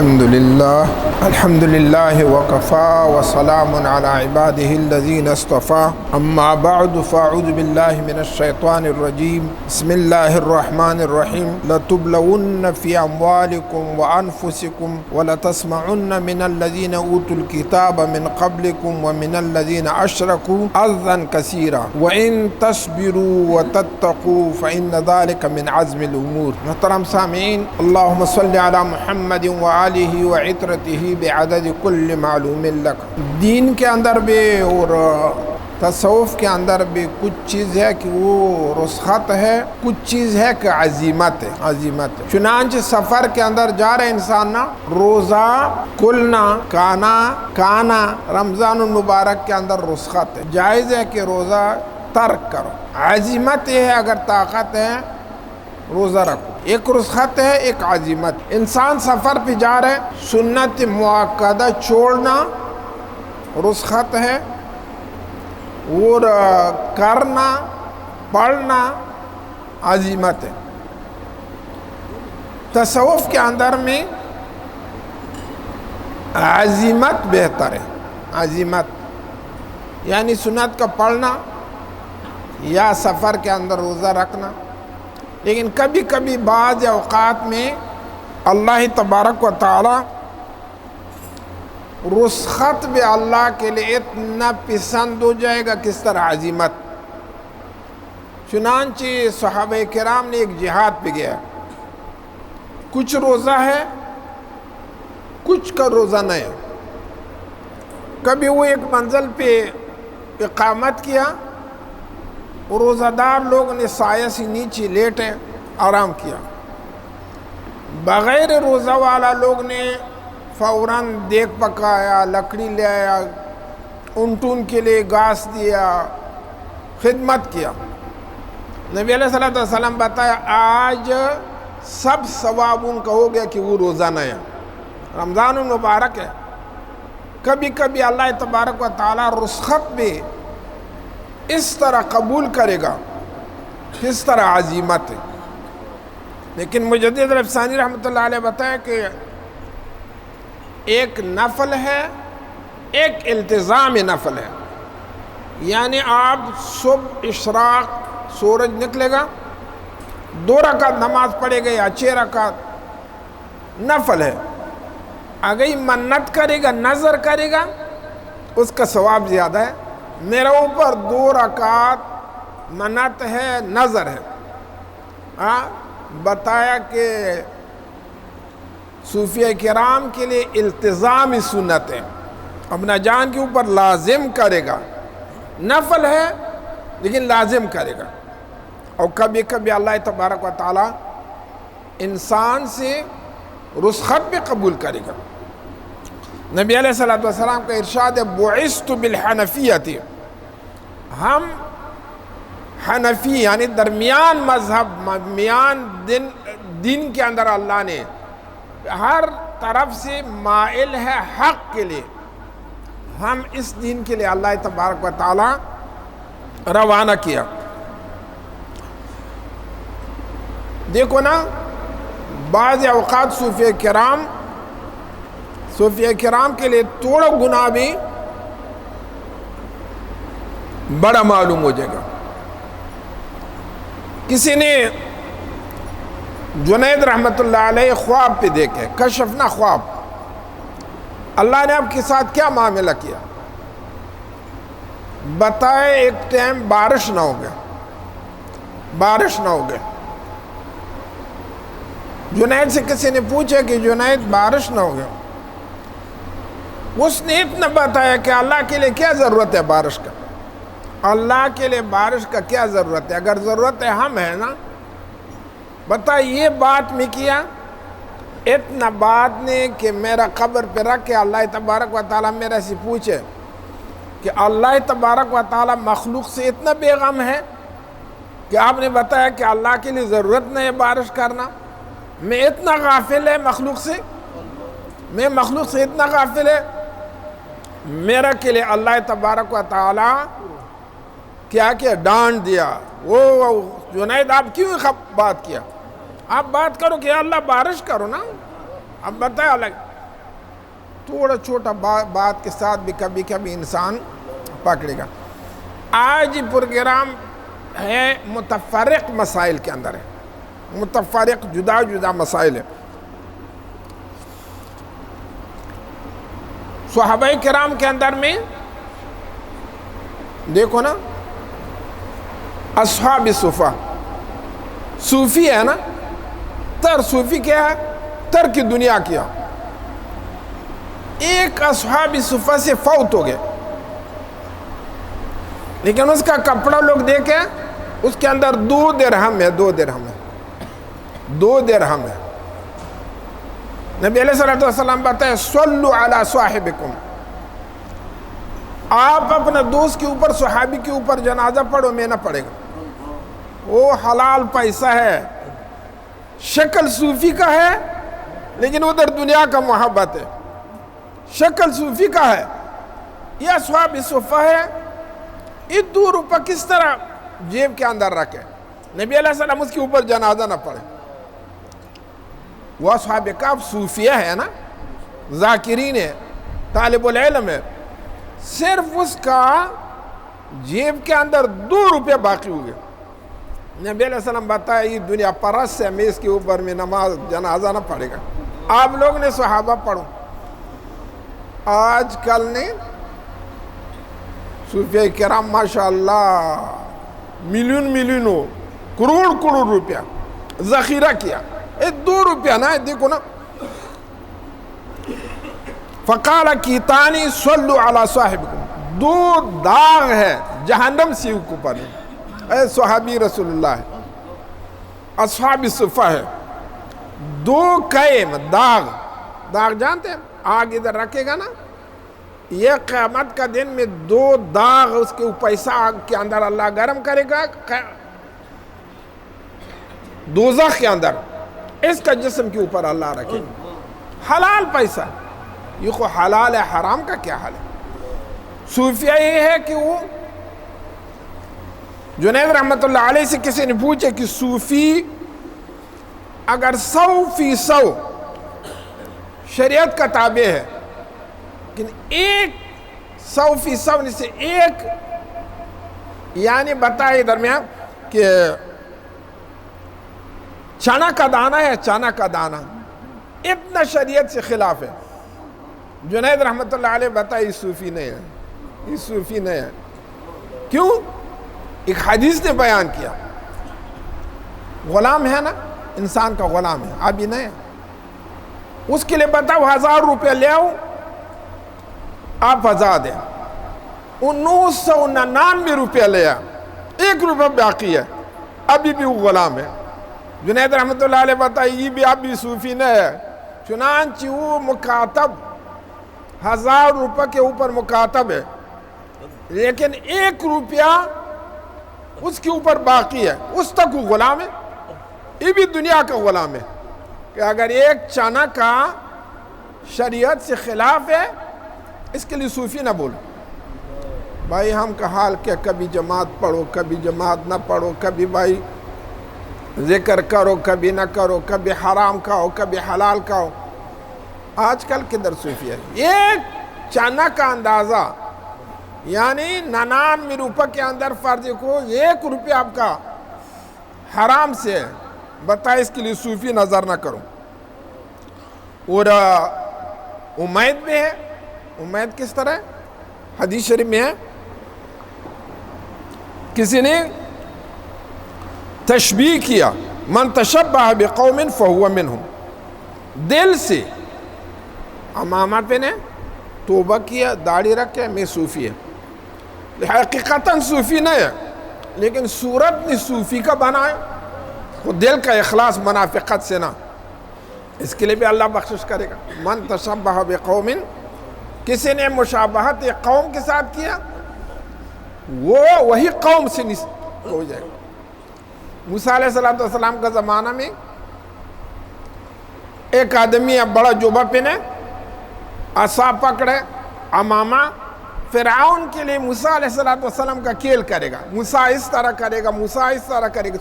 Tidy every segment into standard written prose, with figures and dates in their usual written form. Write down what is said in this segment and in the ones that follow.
الحمد لله وكفى وسلام على عباده الذين اصطفى أما بعد فأعوذ بالله من الشيطان الرجيم بسم الله الرحمن الرحيم لتبلون في أموالكم وأنفسكم ولتسمعن من الذين أوتوا الكتاب من قبلكم ومن الذين أشركوا أذى كثيرا وإن تصبروا وتتقوا فإن ذلك من عزم الأمور. محترم سامعین، اللهم صل على محمد وآلہ وعطرته بعدد کل معلوم لک. دین کے اندر بھی اور تصوف کے اندر بھی کچھ چیز ہے کہ وہ رسخت ہے، کچھ چیز ہے کہ عزیمت ہے. چنانچہ سفر کے اندر جا رہے انسان نا، روزہ کلنا کانا رمضان المبارک کے اندر رسخت ہے، جائز ہے کہ روزہ ترک کرو. عزیمت یہ ہے اگر طاقت ہے روزہ رکھو. ایک رسخت ہے، ایک عزیمت. انسان سفر پہ جا رہے، سنت مؤکدہ چھوڑنا رسخت ہے، اور کرنا پڑھنا عزیمت ہے. تصوف کے اندر میں عزیمت بہتر ہے. عزیمت یعنی سنت کا پڑھنا یا سفر کے اندر روزہ رکھنا. لیکن کبھی کبھی بعض اوقات میں اللہ تبارک و تعالی رسخت بھی اللہ کے لیے اتنا پسند ہو جائے گا. کس طرح؟ عزیمت. چنانچہ صحابہ کرام نے ایک جہاد پہ گیا، کچھ روزہ ہے کچھ کا روزہ نہیں ہے. کبھی وہ ایک منزل پہ اقامت کیا، روزہ دار لوگ نے سایہ سے نیچے لیٹے آرام کیا. بغیر روزہ والا لوگ نے فوراً دیگ پکایا، لکڑی لے آیا، اونٹون کے لیے گھاس دیا، خدمت کیا. نبی علیہ الصلوۃ والسلام بتایا آج سب ثواب ان کا ہو گیا کہ وہ روزہ نہیں ہے. رمضان المبارک ہے. کبھی کبھی اللہ تبارک و تعالی رسخت بھی اس طرح قبول کرے گا، کس طرح؟ عزیمت ہے. لیکن مجدد الافسانی رحمۃ اللہ علیہ بتایا کہ ایک نفل ہے، ایک التزام نفل ہے. یعنی آپ صبح اشراق سورج نکلے گا، 2 رکعت نماز پڑھے گا یا 6 رکعت نفل ہے. اگر منت کرے گا، نظر کرے گا، اس کا ثواب زیادہ ہے. میرے اوپر 2 رکعت منت ہے، نظر ہے. بتایا کہ صوفیہ کرام کے لیے التزام سنت ہے، اپنا جان کے اوپر لازم کرے گا. نفل ہے لیکن لازم کرے گا. اور کبھی کبھی اللہ تبارک و تعالی انسان سے رسخت بھی قبول کرے گا. نبی علیہ الصلوۃ والسلام کا ارشاد ہے بعثت بالحنفیۃ، ہم حنفی یعنی درمیان مذہب، درمیان دین کے اندر اللہ نے ہر طرف سے مائل ہے حق کے لیے. ہم اس دین کے لیے اللہ تبارک و تعالی روانہ کیا. دیکھو نا، بعض اوقات صوفیہ کرام کے لیے تھوڑا گناہ بھی بڑا معلوم ہو جائے گا. کسی نے جنید رحمت اللہ علیہ خواب پہ دیکھے، کشف نہ خواب. اللہ نے آپ کے ساتھ کیا معاملہ کیا بتائے. ایک ٹائم بارش نہ ہو گیا. جنید سے کسی نے پوچھا کہ جنید بارش نہ ہو گیا. اس نے اتنا بتایا کہ اللہ کے لیے کیا ضرورت ہے بارش کا. اللہ کے لیے بارش کا کیا ضرورت ہے؟ اگر ضرورت ہے ہم ہیں نا. بتا یہ بات میں کیا، اتنا بات نے کہ میرا قبر پہ رکھ کے اللہ تبارک و تعالیٰ میرے سے پوچھے کہ اللہ تبارک و تعالیٰ مخلوق سے اتنا بے غم ہے کہ آپ نے بتایا کہ اللہ کے لیے ضرورت نہیں ہے بارش کرنا. میں اتنا غافل ہے مخلوق سے اتنا غافل ہے. میرا کے لیے اللہ تبارک و تعالیٰ کیا ڈانٹ دیا. وہ جنید آپ کیوں بات کیا؟ آپ بات کرو کہ اللہ بارش کرو نا. اب بتایا اللہ تھوڑا چھوٹا بات کے ساتھ بھی کبھی کبھی انسان پکڑے گا. آج پروگرام ہے متفرق مسائل کے اندر ہے, متفرق جدا جدا مسائل ہے. صحابہ کرام کے اندر میں دیکھو نا, اصحاب صفہ صوفی ہے نا, تر صوفی کیا ہے, تر کی دنیا کیا. ایک اصحاب صفہ سے فوت ہو گئے, لیکن اس کا کپڑا لوگ دیکھیں, اس کے اندر 2 درہم ہے, 2 درہم ہے, 2 درہم ہے. نبی علیہ السلام بتائے صلو علی صاحبکم, آپ اپنے دوست کے اوپر, صحابی کے اوپر جنازہ پڑھو, میں نہ پڑھے گا. وہ حلال پیسہ ہے, شکل صوفی کا ہے لیکن ادھر دنیا کا محبت ہے. شکل صوفی کا ہے, یہ اصحاب صفہ ہے. یہ 2 روپے کس طرح جیب کے اندر رکھے, نبی علیہ السلام اس کے اوپر جنازہ نہ پڑھے. وہ اصحاب کہف صوفیہ ہے نا, ذاکرین ہے, طالب العلم ہے, صرف اس کا جیب کے اندر 2 روپے باقی ہوئے. نبی علیہ السلام بتایا یہ دنیا پرست ہے, میں اس کے اوپر میں نماز جنازہ نہ پڑھے گا. آپ لوگ نے صحابہ پڑھو. آج کل نے صوفیہ کرام ماشاءاللہ ملینوں کروڑ روپیہ ذخیرہ کیا. 2 روپیہ نا, دیکھو نا. فقال کیتانی صلو علی صاحبکم, 2 داغ ہے جہنم سے اوپر, اے صحابی رسول اللہ ہے, اصحاب صفہ ہے. 2 قیم داغ جانتے ہیں, آگ ادھر رکھے گا نا, یہ قیامت کا دن میں 2 داغ اس کے پیسہ آگ کے اندر اللہ گرم کرے گا دوزخ کے اندر, اس کا جسم کے اوپر اللہ رکھے گا. حلال پیسہ, یہ کو حلال ہے, حرام کا کیا حال ہے. صوفیہ یہ ہے کہ وہ جنید رحمت اللہ علیہ سے کسی نے پوچھے کہ صوفی اگر 100% شریعت کا تابع ہے, لیکن 100% میں سے ایک یعنی بتائے درمیان کہ چنا کا دانہ ہے, چنا کا دانہ اتنا شریعت سے خلاف ہے. جنید رحمت اللہ علیہ بتائے یہ صوفی نہیں ہے, یہ صوفی نہیں ہے. کیوں؟ ایک حدیث نے بیان کیا, غلام ہے نا, انسان کا غلام ہے, ابھی نہیں ہے, اس کے لیے بتاؤ 1000 روپے لے آؤ, آپ آزاد ہیں. 999 روپے لے آؤ, 1 روپے باقی ہے, ابھی بھی وہ غلام ہے. جنید رحمت اللہ علیہ بتائی یہ بھی ابھی صوفی نہیں ہے. چنانچہ وہ مکاتب 1000 روپے کے اوپر مکاتب ہے, لیکن 1 روپیہ اس کے اوپر باقی ہے, اس تک وہ غلام ہے. یہ بھی دنیا کا غلام ہے کہ اگر ایک چنا کا شریعت سے خلاف ہے, اس کے لیے صوفی نہ بولو. بھائی ہم کا حال کیا, کبھی جماعت پڑھو, کبھی جماعت نہ پڑھو, کبھی بھائی ذکر کرو, کبھی نہ کرو, کبھی حرام کھاؤ, کبھی حلال کھاؤ. آج کل کدھر صوفی ہے. ایک چنا کا اندازہ یعنی 99 روپے کے اندر فرض کو 1 روپیہ آپ کا حرام سے ہے, بتائے اس کے لیے صوفی نظر نہ کرو. اور امید بھی ہے. امید کس طرح ہے؟ حدیث شریف میں ہے, کسی نے تشبیہ کیا, من تشبہ بقوم فہو منہم, دل سے امامت پہنے, توبہ کیا, داڑھی رکھے, میں صوفی ہے. حقیقتاً صوفی نہیں ہے, لیکن صورت نے صوفی کا بنائے, خود دل کا اخلاص منافقت سے نہ. اس کے لیے بھی اللہ بخشش کرے گا. من تشبہ بقوم, کسی نے مشابہت ایک قوم کے ساتھ کیا, وہ وہی قوم سے ہو جائے گا. موسیٰ علیہ السلام کا زمانہ میں ایک آدمی بڑا جوبہ پہنے, عصا پکڑے, امامہ, فرعون کے لیے موسیٰ علیہ السلام کا کھیل کرے گا. موسیٰ اس طرح کرے گا, موسیٰ اس طرح کرے گا,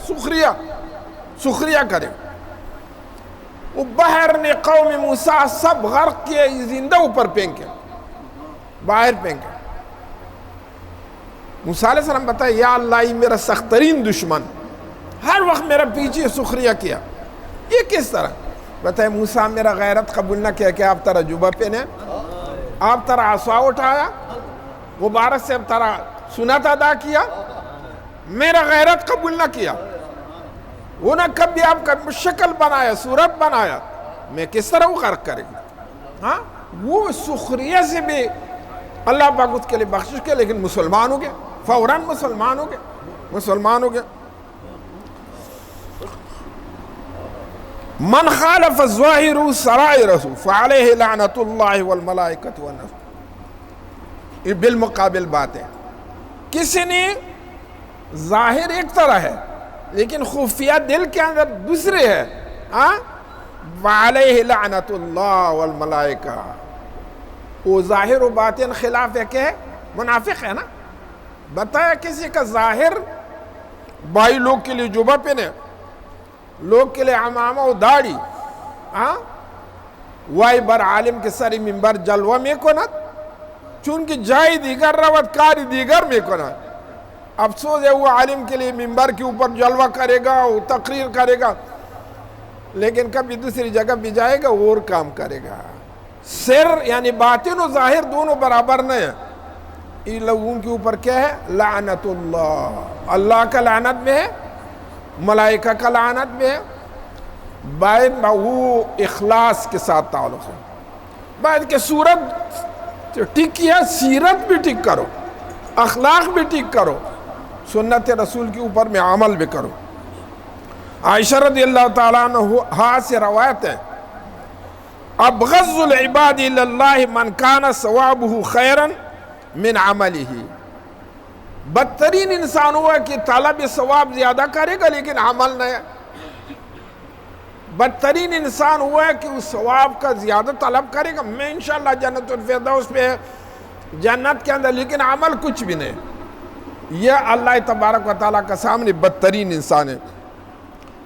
سخریہ کرے گا. وہ بحر نے قوم موسیٰ سب غرق کیے، زندہ اوپر پھینکے، باہر پھینکے۔ موسیٰ علیہ السلام بتایا یا اللہ یہ میرا سخت ترین دشمن، ہر وقت میرا پیچھے سخریہ کیا، یہ کس طرح؟ بتایا موسیٰ میرا غیرت قبول نہ کیا کہ آپ ترہ جبہ پہنے، آپ ترہ عصا اٹھایا، مبارک سے اب ترہ سنت ادا کیا، میرا غیرت قبول نہ کیا، وہ نہ کبھی آپ کا شکل بنایا، صورت بنایا، میں کس طرح وہ غرق کرے گا؟ ہاں وہ سخریہ سے بھی اللہ پاک اس کے لئے بخشش کے، لیکن مسلمان ہو گئے، فوراً مسلمان ہو گئے۔ من خالف الظاہر سرائرہ فعلیہ لعنت اللہ والملائکۃ والناس، یہ بالمقابل بات ہے، کسی نے ظاہر ایک طرح ہے لیکن خفیہ دل کے اندر دوسرے ہے، وعلیہ لعنت اللہ والملائکہ، وہ ظاہر و باطن خلاف ہے کہ منافق ہے نا۔ بتایا کسی کا ظاہر بھائی لوگ کے لیے جبہ پہنے، لوگ کے لیے عمامہ و داڑھی، وائی بر عالم کے سری منبر جلوہ میں کند، چونکہ جائی دیگر روت کاری دیگر میں کند۔ افسوس ہے وہ عالم کے لیے منبر کے اوپر جلوہ کرے گا، وہ تقریر کرے گا، لیکن کبھی دوسری جگہ بھی جائے گا اور کام کرے گا۔ سر یعنی باطن و ظاہر دونوں برابر نہیں ہیں۔ یہ لوگوں کے اوپر کیا ہے؟ لعنت اللہ، اللہ کا لعنت میں ہے، ملائکہ کا لعنت میں ہے۔ بعد وہ اخلاص کے ساتھ تعلق ہے، بعد کہ صورت ٹھیک کیا، سیرت بھی ٹھیک کرو، اخلاق بھی ٹھیک کرو، سنت رسول کے اوپر میں عمل بھی کرو۔ عائشہ رضی اللہ تعالیٰ عنہ سے روایت ہے، ابغض العباد اللہ من کان ثوابہ خیرا من عملہ، بدترین انسان ہوا کہ طلب ثواب زیادہ کرے گا لیکن عمل نہیں ہے۔ بدترین انسان ہوا ہے کہ اس ثواب کا زیادہ طلب کرے گا، میں انشاءاللہ جنت الفردوس پہ جنت کے اندر، لیکن عمل کچھ بھی نہیں۔ یہ اللہ تبارک و تعالیٰ کا سامنے بدترین انسان ہے۔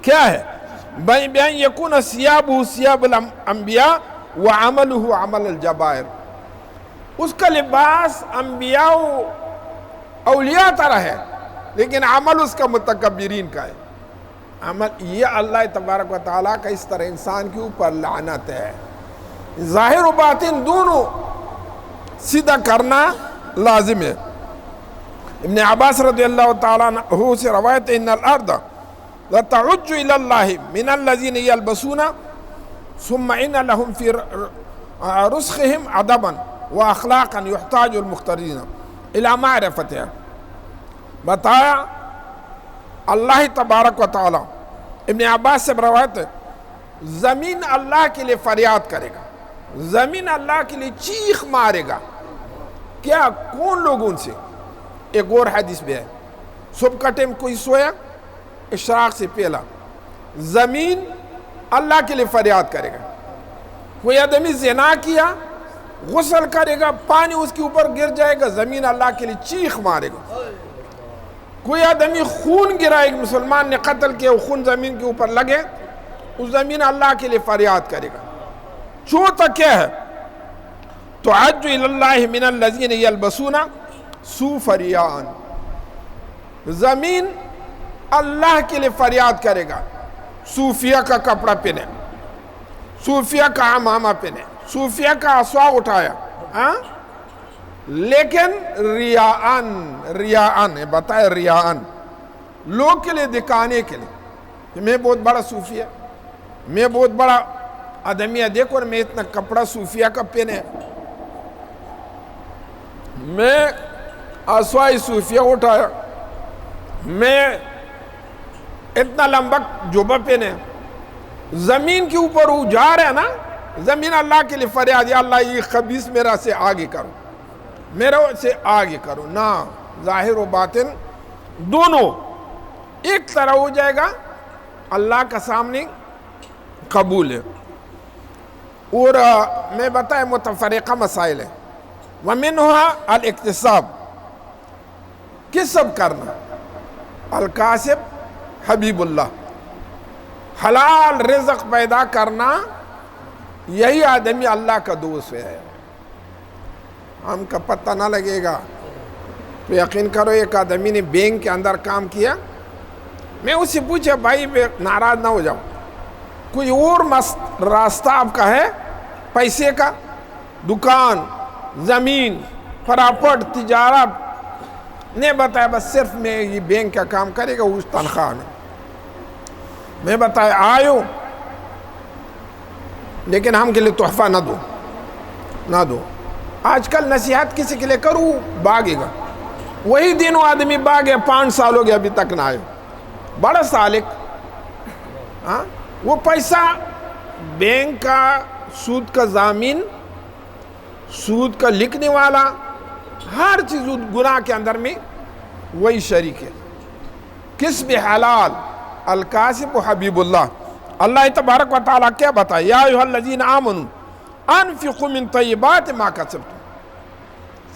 کیا ہے؟ بَأَنْ يَكُونَ ثِيَابُهُ ثِيَابُ الْأَنْبِيَاءِ وَعَمَلُهُ عَمَلَ الْجَبَائِرِ، اس کا لباس انبیاء و اولیاء طرح ہے لیکن عمل اس کا متکبرین کا ہے۔ عمل یہ اللہ تبارک و تعالیٰ کا اس طرح انسان کے اوپر لعنت ہے۔ ظاہر و باطن دونوں سیدھا کرنا لازم ہے۔ ابن عباس رضی اللہ تعالیٰ عنہ سے روایت ہے، ان الارض لتعج الى اللہ من الذین یلبسون ثم ان لهم فی رسخهم ادبا واخلاقا یحتاج المختارین الى معرفتها۔ بتایا اللہ تبارک و تعالیٰ، ابن عباس سے روایت ہے، زمین اللہ کے لیے فریاد کرے گا، زمین اللہ کے لیے چیخ مارے گا۔ کیا؟ کون لوگوں سے؟ ایک اور حدیث بھی ہے، صبح کا ٹائم کوئی سویا، اشراق سے پہلا زمین اللہ کے لیے فریاد کرے گا۔ کوئی آدمی زنا کیا، غسل کرے گا، پانی اس کے اوپر گر جائے گا، زمین اللہ کے لیے چیخ مارے گا۔ کوئی آدمی خون گرا، ایک مسلمان نے قتل کیا، وہ خون زمین کے اوپر لگے، اس زمین اللہ کے لیے فریاد کرے گا۔ چوتھا کیا ہے؟ تعج الی اللہ من الذین یلبسون صوف ریاء، زمین اللہ کے لیے فریاد کرے گا، صوفیہ کا کپڑا پہنے، صوفیہ کا عمامہ پہنے، صوفیہ کا عصا اٹھایا، لیکن ریاءن بتائے، ریاءن لوگ کے لیے دکھانے کے لیے کہ میں بہت بڑا صوفی ہے، میں بہت بڑا آدمی ہے، دیکھو میں اتنا کپڑا صوفیہ کا پہنے، میں عصای صوفیہ اٹھایا، میں اتنا لمبا جوبہ پہنے۔ زمین کے اوپر وہ جا رہے ہیں نا، زمین اللہ کے لیے فریاد، یا اللہ یہ خبیث میرا سے آگے کرو، میرا سے آگے کرو نا۔ ظاہر و باطن دونوں ایک طرح ہو جائے گا، اللہ کا سامنے قبول ہے۔ اور میں بتائیں متفرقہ مسائل ہے، وَمِنْهَا الاکتساب، کسب کرنا، الکاسب حبیب اللہ، حلال رزق پیدا کرنا، یہی آدمی اللہ کا دوست ہے۔ ہم کا پتہ نہ لگے گا تو یقین کرو ایک آدمی نے بینک کے اندر کام کیا، میں اس سے پوچھا بھائی ناراض نہ ہو جاؤ، کوئی اور راستہ آپ کا ہے پیسے کا؟ دکان، زمین، پراپرٹ، تجارت؟ نہیں بتایا، بس صرف میں یہ بینک کا کام کرے گا اس تنخواہ میں بتایا آئیو، لیکن ہم کے لیے تحفہ نہ دو۔ آج کل نصیحت کسی کے لیے کروں بھاگے گا، وہی دن وہ آدمی بھاگے 5 سال ہو گیا ابھی تک نہ آئے، بڑا سالک۔ وہ پیسہ بینک کا سود کا ضامن، سود کا لکھنے والا، ہر چیز گناہ کے اندر میں وہی شریک ہے۔ کسب حلال، الکاسب حبیب اللہ۔ اللہ تبارک و تعالیٰ کیا بتایا؟ یا ایھا الذین آمنوا انفقوا من طیبات ما کسبتم،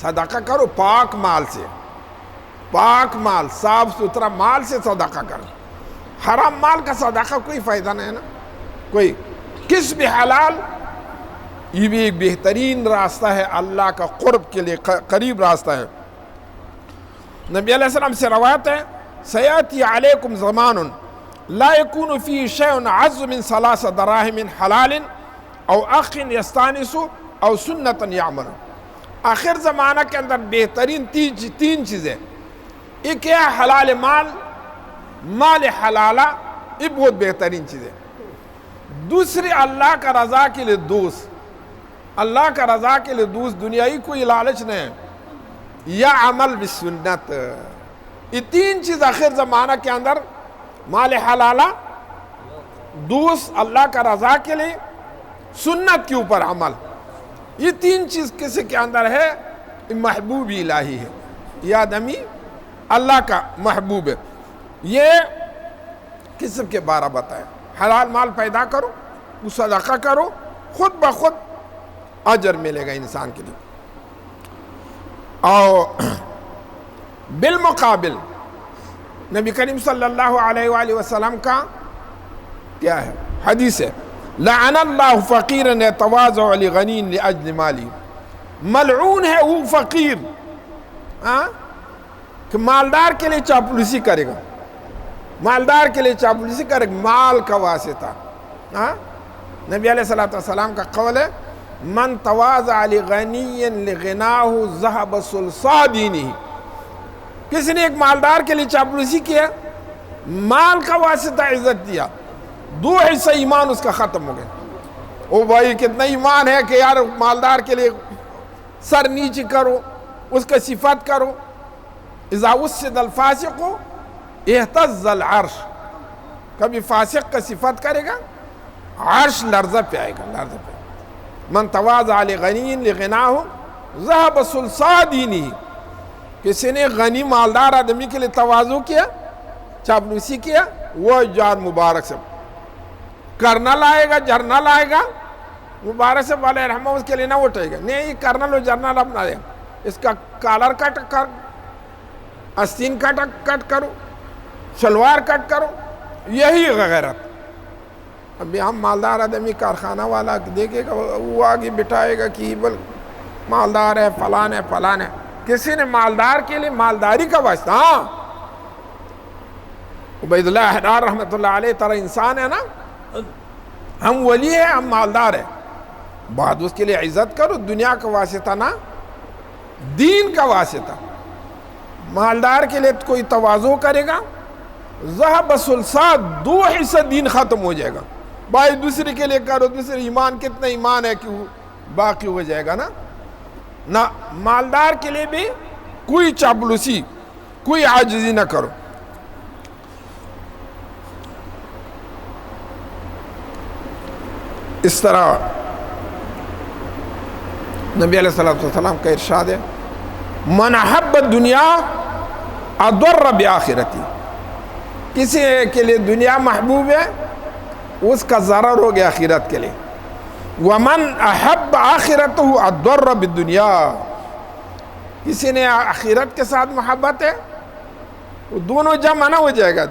صدقہ کرو پاک مال سے، پاک مال، صاف ستھرا مال سے صدقہ کرو۔ حرام مال کا صدقہ کوئی فائدہ نہیں ہے نا کوئی۔ کسب حلال یہ بھی ایک بہترین راستہ ہے، اللہ کا قرب کے لیے قریب راستہ ہے۔ نبی علیہ السلام سے روایت ہے، سیاتی علیکم زمان لا یکون فیہ شیء اعز من 3 دراہم حلال او اخ یستانس او سنت یعمل۔ آخر زمانہ کے اندر بہترین 3 چیزیں، ایک ہے حلال مال حلالہ، یہ بہت بہترین چیز ہے۔ دوسری اللہ کا رضا کے لیے دوست، اللہ کا رضا کے لیے دوست، دنیائی کوئی لالچ نہیں ہے، یا عمل بسنت۔ یہ 3 چیز آخر زمانہ کے اندر، مال حلالہ، دوست اللہ کا رضا کے لیے، سنت کے اوپر عمل، یہ 3 چیز کسی کے اندر ہے محبوب الہی ہے، یہ آدمی اللہ کا محبوب ہے۔ یہ کسب کے بارے بتائے، حلال مال پیدا کرو، وہ صدقہ کرو، خود بخود اجر ملے گا انسان کے لیے۔ اور بالمقابل نبی کریم صلی اللہ علیہ وآلہ وسلم کا کیا ہے؟ حدیث ہے، لعن اللہ فقیرا یتواضع لغنی لاجل مالی، ملعون ہے وہ فقیر کہ مالدار کے لیے چاپلوسی کرے گا، مالدار کے لیے چاپلوسی کرے گا، مال کا واسطہ۔ نبی علیہ السلام کا قول ہے، من تواضع لغنی لغناہ ذہب ثلثا دینہ، کسی نے ایک مالدار کے لیے چاپلوسی کیا، مال کا واسطہ عزت دیا، 2 حصہ ایمان اس کا ختم ہو گیا۔ او بھائی کتنا ایمان ہے کہ یار مالدار کے لیے سر نیچے کرو، اس کا صفت کرو۔ اذا وسد الفاسق اہتز العرش، کبھی فاسق کا صفت کرے گا عرش لرزہ پہ آئے گا، لرزہ پہ۔ من تواضع لغنی لغناہ ذہب ثلثا دینہ، کسی نے غنی مالدار آدمی کے لیے تواضع کیا، چاپلوسی کیا، وہ جان مبارک سے کرنل آئے گا، جرنل آئے گا، مبارک سے والے رحمہ اس کے لیے نہ اٹھے گا، نہیں کرنل و جرنل اب نہ دے، اس کا کالر کٹ کر، آستین کٹ کرو، شلوار کٹ کرو، یہی غیرت۔ ابھی ہم مالدار آدمی کارخانہ والا دیکھے گا، وہ آگے بٹھائے گا کہ بل مالدار ہے، فلان ہے، فلان ہے۔ کسی نے مالدار کے لیے مالداری کا واسطہ، ہاں عبید اللہ حدار رحمۃ اللہ علیہ طرح انسان ہے نا، ہم ولی ہیں، ہم مالدار ہیں، بعد اس کے لیے عزت کرو، دنیا کا واسطہ نہ، دین کا واسطہ۔ مالدار کے لیے کوئی تواضع کرے گا، ذہب ثلثا، 2 حصہ دین ختم ہو جائے گا۔ بھائی دوسرے کے لیے کرو، دوسرے ایمان، کتنا ایمان ہے کہ وہ باقی ہو جائے گا نا۔ نہ مالدار کے لیے بھی کوئی چاپلوسی، کوئی عاجزی نہ کرو۔ اس طرح نبی علیہ السلام کا ارشاد ہے، من احب الدنیا اضر بآخرتی، کسی کے لیے دنیا محبوب ہے اس کا ضرر ہو گیا آخرت کے لیے۔ ومن احب آخرتہ اضر بالدنیا، کسی نے آخرت کے ساتھ محبت ہے وہ دونوں جمع نہ ہو جائے گا،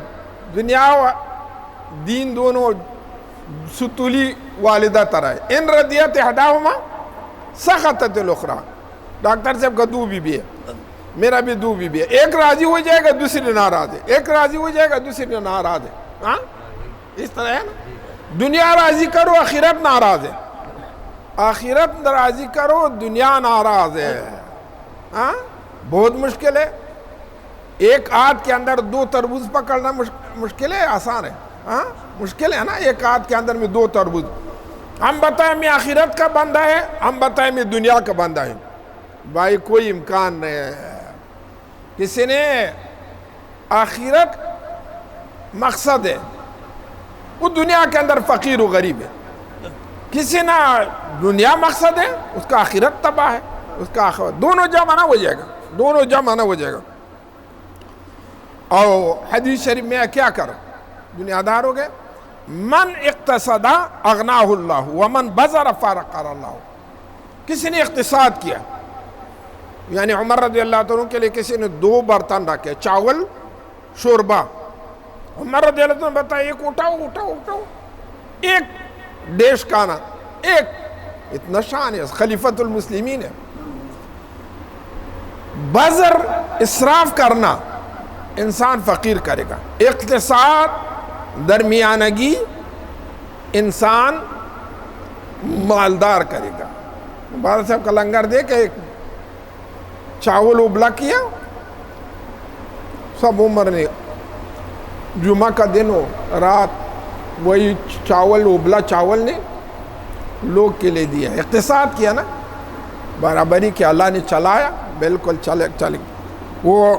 دنیا دین دونوں ستولی والدہ طرح ہے، ان ردیت احداہما سخطت الاخری. ڈاکٹر صاحب کا دو بیوی ہے، میرا بھی دو بیوی ہے، ایک راضی ہو جائے گا دوسری ناراض ہے، ایک راضی ہو جائے گا دوسری ناراض ہے. ہاں اس طرح ہے نا. دنیا راضی کرو آخرت ناراض ہے، آخرت راضی کرو دنیا ناراض ہے. ہاں بہت مشکل ہے. ایک ہاتھ کے اندر دو تربوز پکڑنا مشکل ہے آسان ہے؟ ہاں مشکل ہے نا. ایک ہاتھ کے اندر میں دو تربوز. ہم بتائیں میں آخرت کا بندہ ہے، ہم بتائیں میں دنیا کا بندہ ہے. بھائی کوئی امکان نہیں ہے. کسی نے آخرت مقصد ہے، وہ دنیا کے اندر فقیر و غریب ہے. کسی نے دنیا مقصد ہے، اس کا آخرت تباہ ہے، اس کا آخرت. دونوں جمع نہ ہو جائے گا، دونوں جمع نہ ہو جائے گا. اور حدیث شریف میں کیا کرو؟ دنیا دار ہو گئے. من اقتصد اغناہ اللہ ومن بذر فارق اللہ. کسی نے اقتصاد کیا، یعنی عمر رضی اللہ عنہ کے لیے کسی نے 2 برتن رکھے، چاول شوربہ. عمر رضی اللہ عنہ بتایا ایک اٹھاؤ ایک ڈیش کھانا، ایک. اتنا شان ہے، خلیفۃ المسلمین ہے. بذر اسراف کرنا انسان فقیر کرے گا. اقتصاد درمیانگی انسان مالدار کرے گا. بادشاہ صاحب کا لنگر دے کے چاول ابلا کیا، سب عمر نے جمعہ کا دن ہو رات وہی چاول ابلا چاول نے لوگ کے لیے دیا. اقتصاد کیا نا، برابری کے اللہ نے چلایا، بالکل چلے. وہ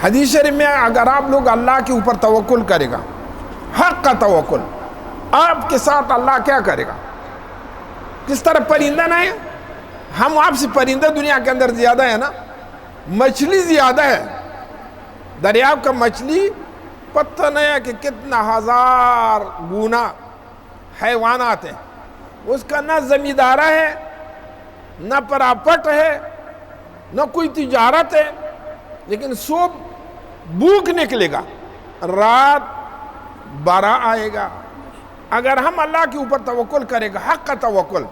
حدیث شریف میں اگر آپ لوگ اللہ کے اوپر توکل کرے گا، حق کا توکل، آپ کے ساتھ اللہ کیا کرے گا؟ کس طرح پرندہ نہ ہے. ہم آپ سے پرندہ دنیا کے اندر زیادہ ہے نا. مچھلی زیادہ ہے، دریاب کا مچھلی پتہ نہیں ہے کہ کتنا ہزار گنا حیوانات ہیں. اس کا نہ زمیندارہ ہے، نہ پراپٹ ہے، نہ کوئی تجارت ہے، لیکن صبح بھوک نکلے گا، رات بارہ آئے گا. اگر ہم اللہ کے اوپر توکل کرے گا، حق کا توکل،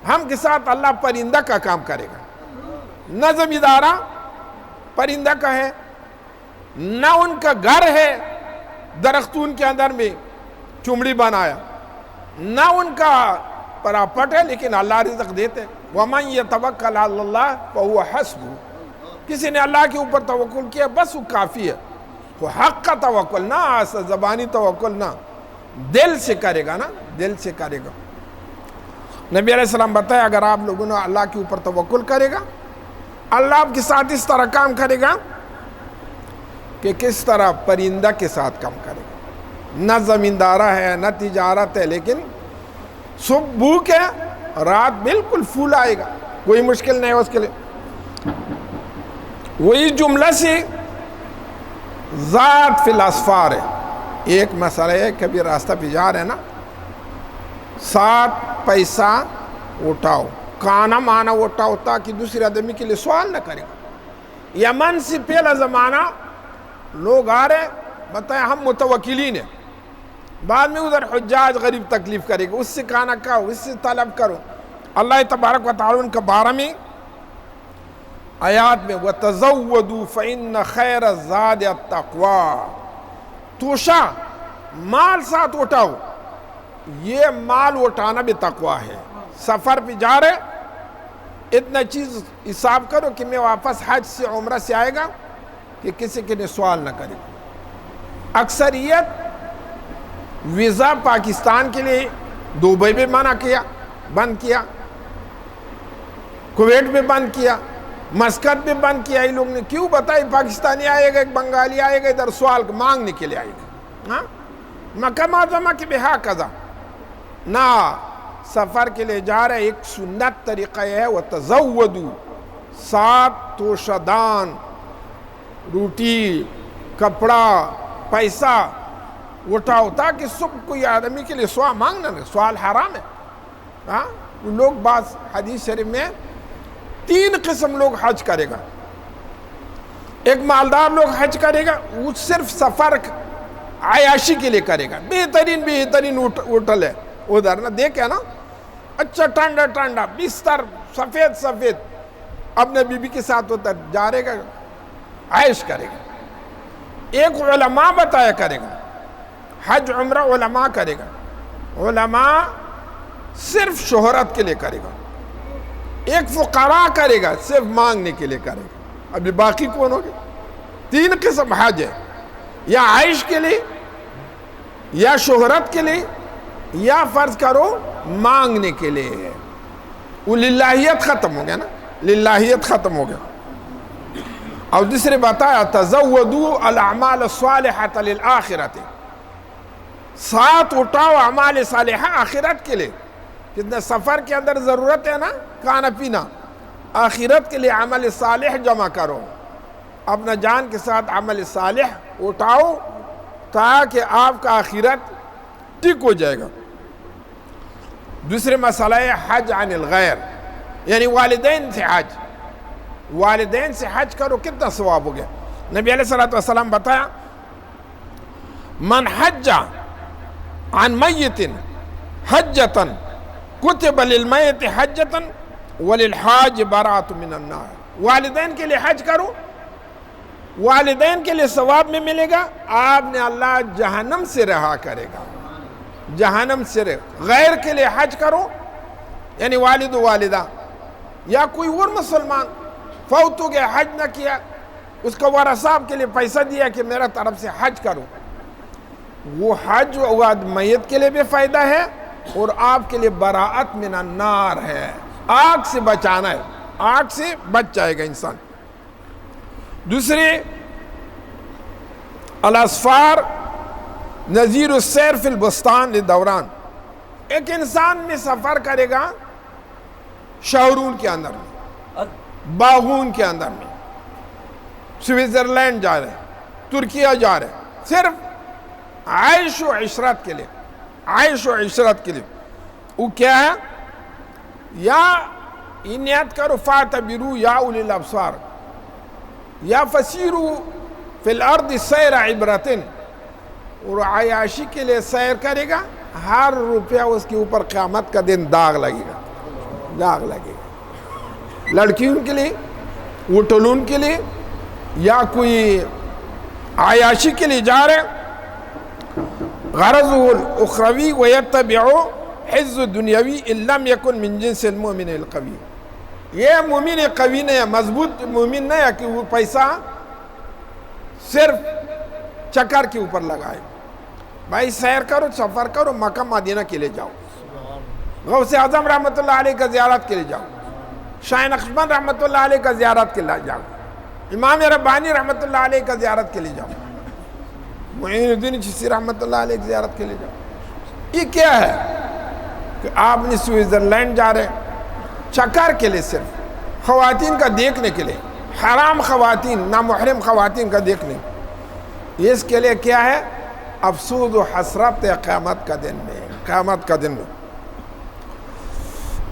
ہم کے ساتھ اللہ پرندہ کا کام کرے گا. نہ زمیندارہ پرندہ کا ہے، نہ ان کا گھر ہے درختون کے اندر میں چمڑی بنایا، نہ ان کا پراپٹ ہے، لیکن اللہ رزق دیتے. وَمَنْ يَتَوَكَّلْ عَلَى اللَّهِ فَهُوَ حَسْبُهُ. کسی نے اللہ کے اوپر توکل کیا بس وہ کافی ہے. وہ حق کا توکل، نہ زبانی توکل، نہ دل سے کرے گا، نا دل سے کرے گا. نبی علیہ السلام بتایا اگر آپ لوگوں نے اللہ کے اوپر توکل کرے گا، اللہ آپ کے ساتھ اس طرح کام کرے گا کہ کس طرح پرندہ کے ساتھ کام کرے گا. نہ زمیندارہ ہے، نہ تجارت ہے، لیکن صبح بھوک ہے، رات بالکل پھول آئے گا. کوئی مشکل نہیں ہے اس کے لیے. وہی جملہ سے ذات فی الاسفار ہے. ایک مسئلہ ہے، کبھی راستہ پہ جا رہے ہیں نا، 7 پیسہ اٹھاؤ، کانا مانا اٹھاؤ تاکہ دوسرے آدمی کے لیے سوال نہ کرے گا. یمن سے پہلا زمانہ لوگ آ رہے، بتائیں ہم متوکلین ہیں. بعد میں ادھر حجاج غریب تکلیف کرے گا، اس سے کھانا کھاؤ، اس سے طلب کرو. اللہ تبارک و تعالیٰ ان کا بارہ میں آیات میں وَتَزَوَّدُوا فَإِنَّ خَيْرَ الزَّادِ التَّقْوَىٰ. توشا مال ساتھ اٹھاؤ، یہ مال اٹھانا بھی تقویٰ ہے. سفر پہ جا رہے، اتنا چیز حساب کرو کہ میں واپس حج سے عمرہ سے آئے گا کہ کسی کے لیے سوال نہ کرے. اکثریت ویزا پاکستان کے لیے دبئی میں منع کیا، بند کیا، کویت میں بند کیا، مسقط میں بند کیا. یہ لوگ نے کیوں بتائی؟ پاکستانی آئے گا، ایک بنگالی آئے گا ادھر سوال مانگنے کے لیے آئے گا. ہاں مکہ معظمہ کے بہا قضا نہ سفر کے لیے جا رہے. ایک سنت طریقہ ہے وَتَزَوَّدُوا، 7 توشہ دان، روٹی، کپڑا، پیسہ اٹھاؤ تاکہ صبح کوئی آدمی کے لیے سوال مانگنا نہیں. سوال حرام ہے. ہاں لوگ بعض حدیث شریف میں 3 قسم لوگ حج کرے گا. ایک مالدار لوگ حج کرے گا، وہ صرف سفر عیاشی کے لیے کرے گا، بہترین ہوٹل ہے ادھر نا، دیکھے نا اچھا ٹھنڈا ٹھنڈا بستر سفید سفید، اپنے بیوی کے ساتھ ادھر جا رہے گا، عیش کرے گا۔ ایک علماء بتایا کرے گا، حج عمرہ علماء کرے گا، علماء صرف شہرت کے لیے کرے گا۔ ایک فقراء کرے گا، صرف مانگنے کے لیے کرے گا۔ ابھی باقی کون ہوگے؟ 3 قسم حج ہے، یا عیش کے لیے، یا شہرت کے لیے، یا فرض کرو مانگنے کے لیے۔ وہ للہیت ختم ہو گیا نا، للہیت ختم ہو گیا۔ اور دوسرے بتایا تزودوا الاعمال الصالحۃ للآخرۃ، ساتھ اٹھاؤ اعمال صالحہ آخرت کے لیے۔ کتنے سفر کے اندر ضرورت ہے نا کھانا پینا، آخرت کے لیے عمل صالح جمع کرو، اپنا جان کے ساتھ عمل صالح اٹھاؤ تاکہ آپ کا آخرت ٹھیک ہو جائے گا۔ دوسرے مسئلہ ہے حج عن الغیر، یعنی والدین سے حج، والدین سے حج کرو، کتنا ثواب ہو گیا۔ نبی علیہ السلام بتایا من حج عن میت حجتا کتب للمیت حجتا وللحاج براۃ من النار۔ والدین کے لیے حج کرو، والدین کے لیے ثواب میں ملے گا، آپ نے اللہ جہنم سے رہا کرے گا، جہنم سے رہا۔ غیر کے لیے حج کرو، یعنی والد و والدہ یا کوئی اور مسلمان فوت ہو گیا، حج نہ کیا، اس کا ورثہ کے لیے پیسہ دیا کہ میرا طرف سے حج کرو، وہ حج میت کے لیے بھی فائدہ ہے اور آپ کے لیے براءت من النار ہے، آگ سے بچانا ہے، آگ سے بچ جائے گا انسان۔ دوسری الاسفار نظیر السیر فی البستان للدوران، ایک انسان میں سفر کرے گا شہرون کے اندر میں، باغون کے اندر میں، سوئٹزرلینڈ جا رہے ہیں، ترکیہ جا رہے ہیں، صرف عیش و عشرت کے لیے، عیش و عشرت کے لیے۔ وہ کیا ہے؟ یا نیت کرو فاعتبروا یا اولی الابصار، یا فسیروا فی الارض سیر عبرۃ، اور عیاشی کے لیے سیر کرے گا، ہر روپیہ اس کے اوپر قیامت کا دن داغ لگے گا، داغ لگے گا۔ لڑکیوں کے لیے، وٹلون کے لیے، یا کوئی عیاشی کے لیے جا رہے، غرض الاخروی ویتبع حظ دنیاوی ان لم یکن من جنس المؤمن القوی، یہ مومن قوی نہیں ہے، مضبوط مومن نہیں ہے کہ وہ پیسہ صرف چکر کے اوپر لگائے۔ بھائی سیر کرو، سفر کرو، مکہ مدینہ کے لیے جاؤ، غوث اعظم رحمۃ اللہ علیہ کا زیارت کے لیے جاؤ، شاہ نقشبند رحمۃ اللہ علیہ کا زیارت کے لیے جاؤ، امام ربانی رحمۃ اللہ علیہ کا زیارت کے لیے جاؤ، معین الدین چشتی رحمۃ اللہ علیہ کی زیارت کے لیے جاؤ۔ یہ کیا ہے کہ آپ نے سوئٹزرلینڈ جا رہے چکر کے لیے، صرف خواتین کا دیکھنے کے لیے، حرام خواتین، نامحرم خواتین کا دیکھنے، اس کے لیے کیا ہے؟ افسوس و حسرت ہے قیامت کا دن میں، قیامت کا دن میں۔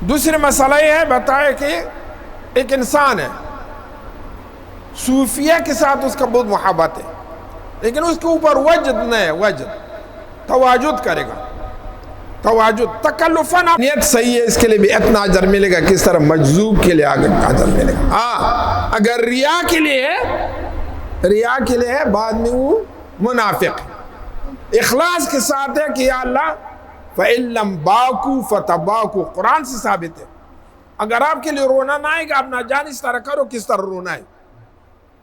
دوسرے مسئلہ یہ ہے بتائے کہ ایک انسان ہے، صوفیہ کے ساتھ اس کا بہت محبت ہے، لیکن اس کے اوپر وجد نہیں ہے، وجد تواجد کرے گا، تواجد تکلفاً نیت صحیح ہے، اس کے لیے بھی اتنا اجر ملے گا، کس طرح مجذوب کے لیے آگے اجر ملے گا۔ ہاں اگر ریا کے لیے ہے، ریا کے لیے ہے، بعد میں وہ منافق ہے۔ اخلاص کے ساتھ ہے کہ یا اللہ فَإِن لَمْ بَاكُوا فَتَبَاكُوا، قرآن سے ثابت ہے، اگر آپ کے لیے رونا نہ آئے گا، آپ نہ جان اس طرح کرو کس طرح رونا ہے۔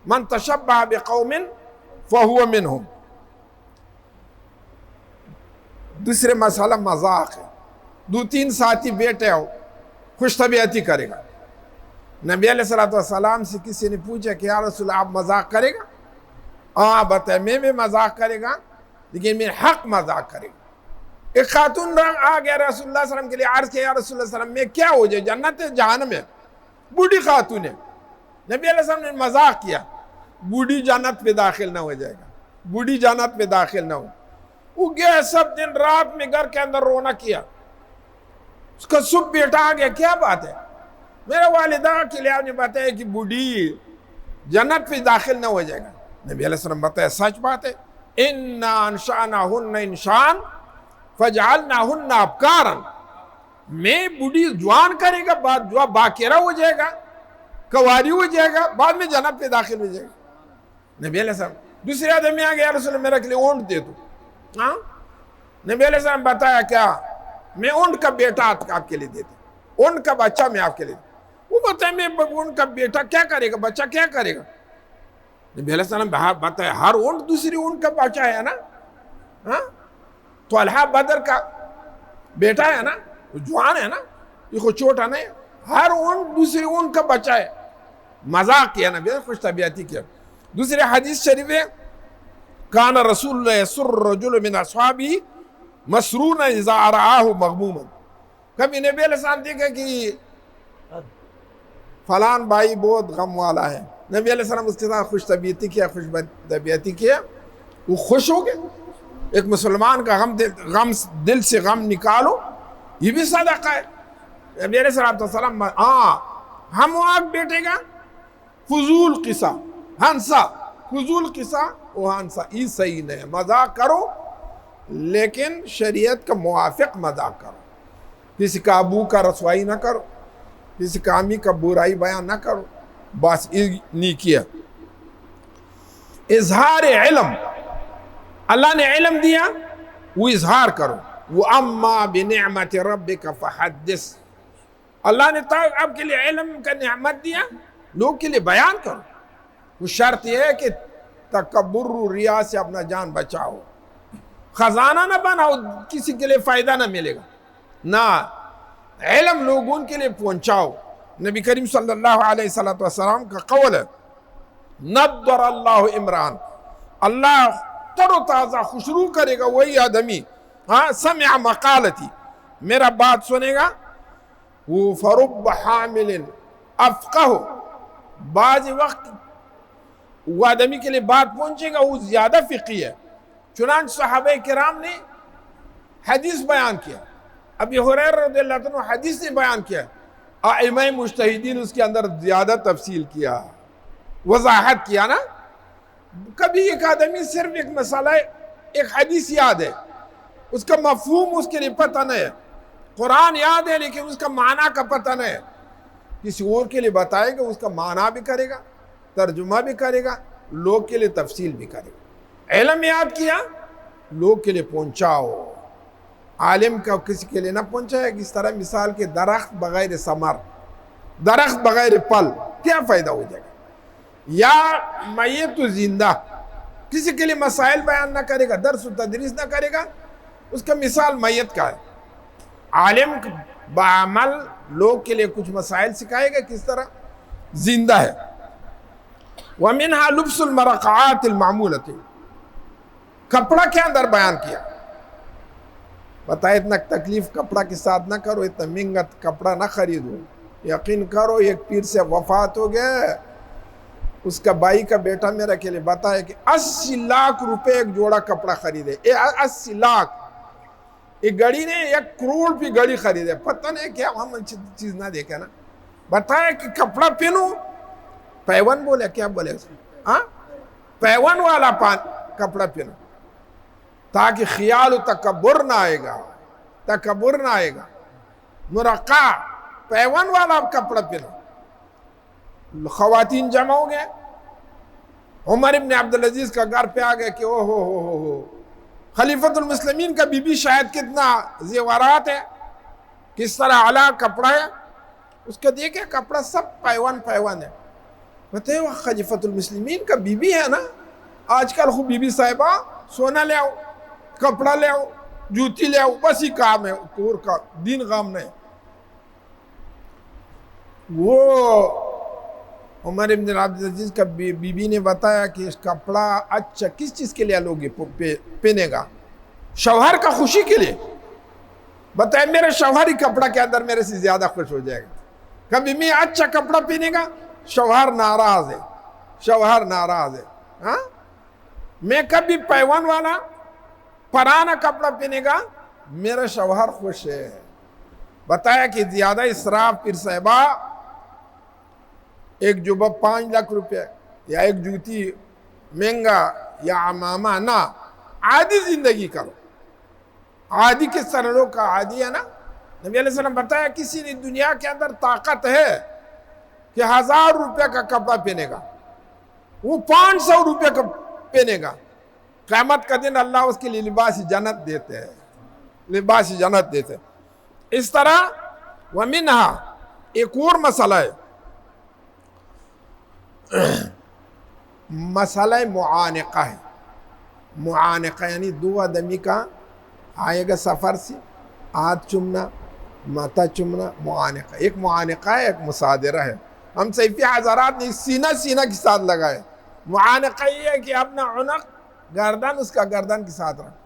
من تشبہ بقوم فہو منہم۔ دوسرے مسئلہ مذاق ہے، 2-3 ساتھی بیٹھے ہو، خوش طبیعتی کرے گا۔ نبی علیہ السلام سے کسی نے پوچھا کہ یا رسول اللہ آپ مذاق کرے گا؟ ہاں بتائے، میں بھی مذاق کرے گا لیکن میں حق مذاق کرے گا۔ ایک خاتون آ گیا رسول اللہ صلی اللہ علیہ وسلم کے لیے، عرض کیا یا رسول اللہ صلی اللہ علیہ وسلم میں کیا ہو جائے، جنت ہے جہنم ہے؟ بوڑھی خاتون ہے، نبی علیہ السلام نے مذاق کیا، بوڑھی جنت پہ داخل نہ ہو جائے گا، بوڑھی جنت پہ داخل نہ ہو۔ وہ گیا سب دن رات میں گھر کے اندر رونا کیا، اس کا صبح بیٹا آ گیا، کیا بات ہے؟ میرے والدہ کے لیے آپ نے بتایا کہ بوڑھی جنت پہ داخل نہ ہو جائے گا۔ نبی علیہ السلام بتایا سچ بات ہے، انا انشأناہن انشان فجعلناہن ابکارا، میں بوڑھی جوان کرے گا، بعد جو باکرہ ہو جائے گا، کواری ہو جائے گا، بعد میں جنت پہ داخل ہو جائے گا۔ نبی علیہ السلام دوسرے آدمی آ گیا، یا رسول اللہ میرے کے لیے اونٹ دے دو۔ ہاں، نبی علیہ السلام بتایا کیا، میں اونٹ کا بیٹا آپ کے لیے دیتا، اونٹ کا بچہ میں آپ کے لیے۔ وہ بتایا میں اونٹ کا بیٹا کیا کرے گا، بچہ کیا کرے گا؟ نبی علیہ السلام بتایا ہر اونٹ دوسری اونٹ کا بچہ ہے نا۔ ہاں، طلحہ بدر کا بیٹا ہے نا، جوان ہے نا، یہ خود چھوٹا نہیں، ہر اونٹ دوسری اونٹ کا بچہ ہے۔ مذاق کیا نبی، خوش طبیعتی کیا۔ دوسرے حدیث شریف ہے، کان رسول اللہ یسر الرجل من اصحابہ مسرورا اذا رآہ مغموما، کبھی نبی علیہ السلام دیکھا کہ فلان بھائی بہت غم والا ہے، نبی علیہ السلام اس کے ساتھ خوش طبیعتی کیا، خوش طبیعتی کیا، وہ خوش ہو گئے۔ ایک مسلمان کا غم دل سے غم نکالو، یہ بھی صدقہ ہے۔ نبی علیہ السلام ہم وہاں بیٹے گا فضول قصہ ہنسا، فضول قصہ وہ ہنسا، یہ صحیح نہیں ہے۔ مذاق کرو لیکن شریعت کا موافق مذاق کرو، کسی کا ابو کا رسوائی نہ کرو، کسی کا امی کا برائی بیان نہ کرو، بس نہیں کیا۔ اظہار علم، اللہ نے علم دیا وہ اظہار کرو، وَأَمَّا بِنِعْمَةِ رَبِّكَ فَحَدِّثْ، اللہ نے آپ کے لیے علم کا نعمت دیا، لوگ کے لیے بیان کرو۔ وہ شرط یہ ہے کہ تکبر و ریا سے اپنا جان بچاؤ، خزانہ نہ بناؤ، کسی کے لیے فائدہ نہ ملے گا، نہ علم لوگوں کے لیے پہنچاؤ۔ نبی کریم صلی اللہ علیہ وسلم کا قول ہے، نضر اللہ عمران، اللہ تر و تازہ خوشرو کرے گا وہی آدمی سمع مقالتی، میرا بات سنے گا، وہ فرب حامل افقہ، بعض وقت وہ آدمی کے لیے بات پہنچے گا وہ زیادہ فقی ہے۔ چنانچہ صحابہ کرام نے حدیث بیان کیا، ابی ہریرہ رضی اللہ عنہ حدیث نے بیان کیا، ائمہ مجتہدین اس کے اندر زیادہ تفصیل کیا، وضاحت کیا نا۔ کبھی ایک آدمی صرف ایک مسئلہ، ایک حدیث یاد ہے، اس کا مفہوم اس کے لیے پتہ نہیں ہے، قرآن یاد ہے لیکن اس کا معنی کا پتہ نہیں ہے، کسی اور کے لیے بتائے گا، اس کا معنی بھی کرے گا، ترجمہ بھی کرے گا، لوگ کے لیے تفصیل بھی کرے گا۔ علم یاد کیا، لوگ کے لیے پہنچاؤ۔ عالم کا کسی کے لیے نہ پہنچائے، اس طرح مثال کے درخت بغیر ثمر، درخت بغیر پل، کیا فائدہ ہو جائے گا؟ یا میت و زندہ، کسی کے لیے مسائل بیان نہ کرے گا، درس و تدریس نہ کرے گا، اس کا مثال میت کا ہے۔ عالم بعمل لوگ کے لیے کچھ مسائل سکھائے گا، کس طرح زندہ ہے۔ وَمِنْهَا لُبْسُ الْمَرَقَعَاتِ الْمَعْمُولَةِ، کپڑا کے اندر بیان کیا، بتائے اتنا تکلیف کپڑا کے ساتھ نہ کرو، اتنا مہنگا کپڑا نہ خریدو۔ یقین کرو ایک پیر سے وفات ہو گئے، اس کا بھائی کا بیٹا میرا کے لیے بتایا کہ 80 لاکھ روپے ایک جوڑا کپڑا خریدے، 80 لاکھ، ایک گھڑی نے 1 کروڑ پہ گھڑی خریدے، پتہ نہیں کیا ہم اچھی چیز نہ دیکھے نا۔ بتایا کہ کپڑا پہنو، پیون بولے، کیا بولے اس میں، پیون والا کپڑا پہنو تاکہ خیال و تکبر نہ آئے گا، تکبر نہ آئے گا۔ مرقع پیون والا کپڑا پہنو۔ خواتین جمع ہو گئے، عمر ابن عبدالعزیز کا گھر پہ آ گئے کہ او ہو خلیفۃ المسلمین کا بی بی شاید کتنا زیورات ہے، کس طرح اعلیٰ کپڑا ہے، اس کا دیکھے کپڑا سب پیون ہے۔ بتائے وہ خلیفۃ المسلمین کا بی بی ہے نا، آج کل خوب بی بی صاحبہ سونا لے آؤ، کپڑا لے آؤ، جوتی لے آؤ، بس ہی کام ہے، اور کا دین غام نہیں۔ وہ عمر ابن عبدالعزیز کا بی بی نے بتایا کہ اس کپڑا اچھا کس چیز کے لیے لوگ پہنے گا؟ شوہر کا خوشی کے لیے۔ بتائے میرے شوہر ہی کپڑا کے اندر میرے سے زیادہ خوش ہو جائے گا۔ کبھی میں اچھا کپڑا پہنے گا، شوہر ناراض ہے، شوہر ناراض ہے۔ ہاں، میں کبھی پیون والا پرانا کپڑا پہنے گا، میرا شوہر خوش ہے۔ بتایا کہ زیادہ اسراف پھر صاحبہ، ایک جوبہ 5 لاکھ روپے یا ایک جوتی مہنگا یا عمامہ نہ، عادی زندگی کرو. عادی کس طرح لوگ کا عادی ہے نا. نبی علیہ السلام بتایا کسی نے دنیا کے اندر طاقت ہے کہ 1000 روپے کا کپڑا پہنے گا, وہ 500 روپے کا پہنے گا, قیامت کا دن اللہ اس کے لیے لباس جنت دیتے ہیں, لباس جنت دیتے ہیں. اس طرح ومنہا ایک اور مسئلہ ہے, مسئلہ معانقہ ہے. معانقہ یعنی دو آدمی کا آئے گا سفر سے, ہاتھ چومنا, ماتھا چومنا, معانقہ. ایک معانقہ ہے, ایک مصادرہ ہے. ہم صحیفی حضرات نے سینہ سینہ کے ساتھ لگائے. معانقہ یہ ہے کہ اپنا عنق گردن اس کا گردن کے ساتھ رکھ,